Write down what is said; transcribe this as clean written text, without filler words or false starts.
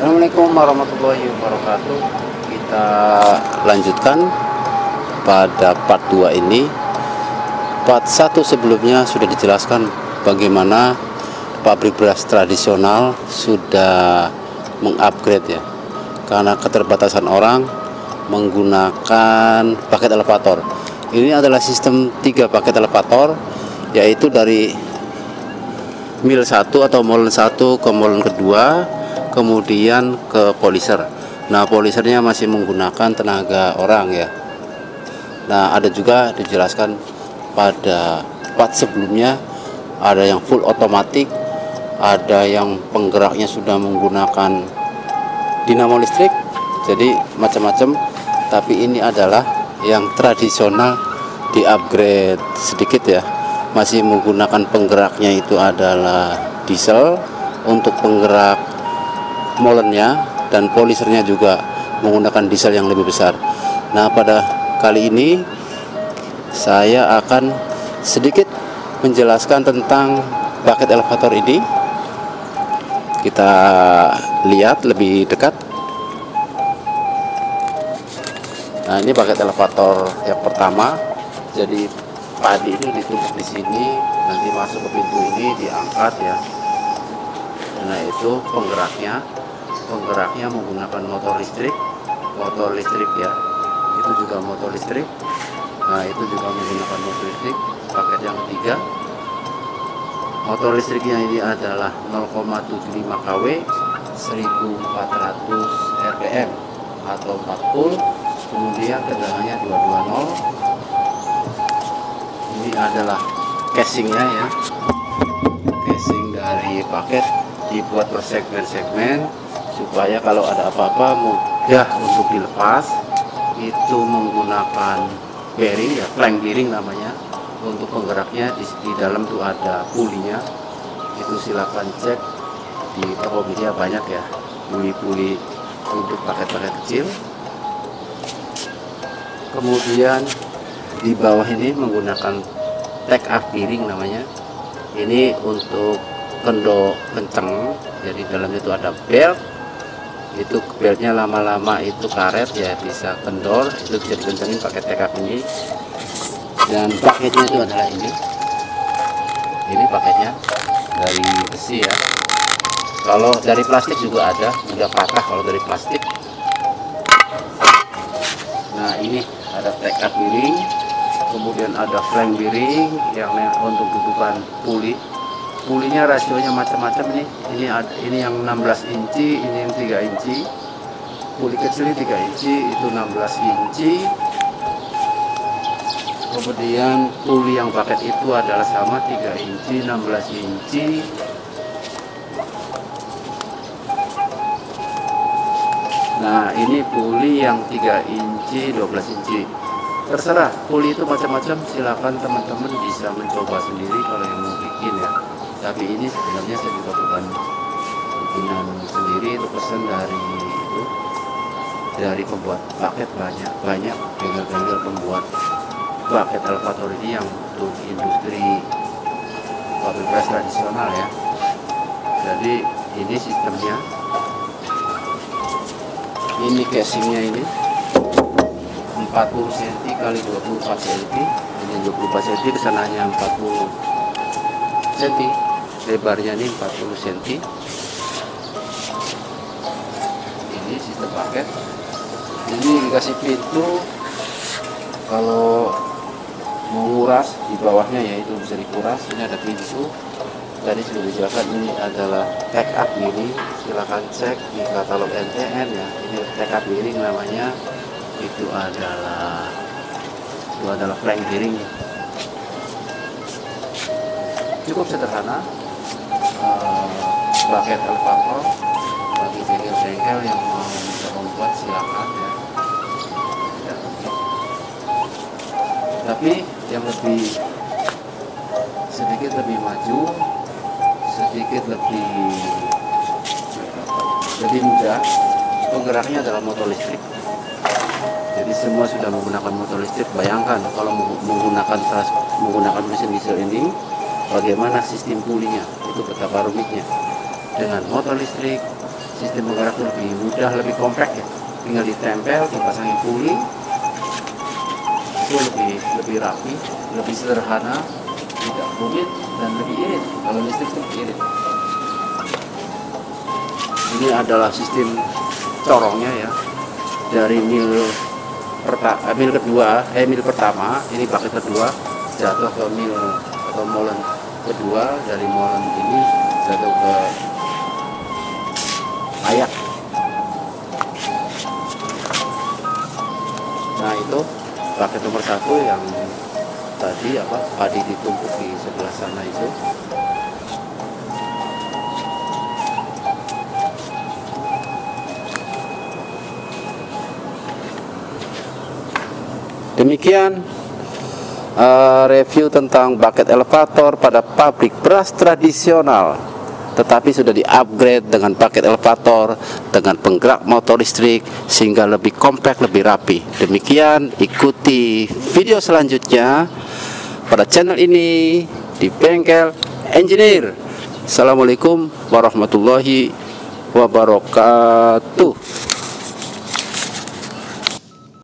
Assalamualaikum warahmatullahi wabarakatuh. Kita lanjutkan pada part 2 ini. Part 1 sebelumnya sudah dijelaskan bagaimana pabrik beras tradisional sudah mengupgrade ya, karena keterbatasan orang menggunakan paket elevator. Ini adalah sistem 3 paket elevator, yaitu dari mil 1 atau molen 1 ke molen kedua, kemudian ke polisher. Nah, polishernya masih menggunakan tenaga orang ya. Nah, ada juga dijelaskan pada part sebelumnya, ada yang full otomatik, ada yang penggeraknya sudah menggunakan dinamo listrik, jadi macam-macam. Tapi ini adalah yang tradisional, di upgrade sedikit ya, masih menggunakan penggeraknya itu adalah diesel untuk penggerak molennya, dan polishernya juga menggunakan diesel yang lebih besar. Nah, pada kali ini saya akan sedikit menjelaskan tentang paket elevator ini. Kita lihat lebih dekat. Nah, ini paket elevator yang pertama. Jadi padi ini ditumpuk di sini, nanti masuk ke pintu ini, diangkat ya. Nah, itu penggeraknya menggunakan motor listrik ya, itu juga motor listrik. Nah, itu juga menggunakan motor listrik. Paket yang ketiga, motor listriknya ini adalah 0,75 kW, 1400 rpm atau 40, kemudian tegangannya 220. Ini adalah casingnya ya, casing dari paket dibuat per segmen-segmen supaya kalau ada apa-apa mudah untuk dilepas. Itu menggunakan bearing ya, flank bearing namanya. Untuk penggeraknya di dalam tuh ada pulinya. Itu silakan cek di Tokopedia, banyak ya puli-puli untuk paket-paket kecil. Kemudian di bawah ini menggunakan take off bearing namanya. Ini untuk kendor kenceng, jadi dalamnya itu ada belt. Itu beltnya lama-lama itu karet ya, bisa kendor, itu bisa dikencengin pakai take off ini. Dan paketnya itu adalah ini paketnya dari besi ya. Kalau dari plastik juga ada, udah patah kalau dari plastik. Nah, ini ada take off bearing, kemudian ada flank bearing yang untuk dudukan puli. Pulinya rasionya macam-macam nih. Ini yang 16 inci, ini yang 3 inci. Puli kecil ini 3 inci, itu 16 inci. Kemudian puli yang paket itu adalah sama, 3 inci, 16 inci. Nah, ini puli yang 3 inci, 12 inci. Terserah, puli itu macam-macam, silakan teman-teman bisa mencoba sendiri kalau yang mau bikin ya. Tapi ini sebenarnya saya juga bukan bikinan sendiri, itu pesan dari pembuat paket. Banyak bengkel-bengkel pembuat paket elevator ini yang untuk industri pabrik beras tradisional ya. Jadi ini sistemnya, ini casingnya ini 40 cm kali 24 cm, ini 24 cm, kesananya 40 cm, lebarnya ini 40 cm. Ini sistem paket. Ini dikasih pintu, kalau mau nguras di bawahnya ya itu bisa dikuras. Ini ada pintu. Tadi sudah dijelaskan, ini adalah take up bearing, silahkan cek di katalog NTN ya. Ini take up bearing namanya. Itu adalah flank bearing. Cukup sederhana, paket elevator bagi bengkel-bengkel yang mau membuat, silakan ya. Tapi yang sedikit lebih maju, sedikit lebih mudah, penggeraknya adalah motor listrik. Jadi semua sudah menggunakan motor listrik. Bayangkan kalau menggunakan mesin diesel ini, bagaimana sistem pulinya, itu betapa rumitnya. Dengan motor listrik sistem penggerak itu lebih mudah, lebih kompak ya, tinggal ditempel, dipasangin puli, itu lebih rapi, lebih sederhana, tidak rumit dan lebih irit. Kalau listrik itu irit. Ini adalah sistem corongnya ya, dari mil pertama, ini paket kedua jatuh ke mil atau molen kedua, dari molen ini jatuh ke ayak. Nah itu paket nomor 1 yang tadi padi ditumpuk di sebelah sana itu. Demikian review tentang bucket elevator pada pabrik beras tradisional, tetapi sudah di-upgrade dengan bucket elevator dengan penggerak motor listrik sehingga lebih kompak, lebih rapi. Demikian, ikuti video selanjutnya pada channel ini di Bengkel Engineer. Assalamualaikum warahmatullahi wabarakatuh.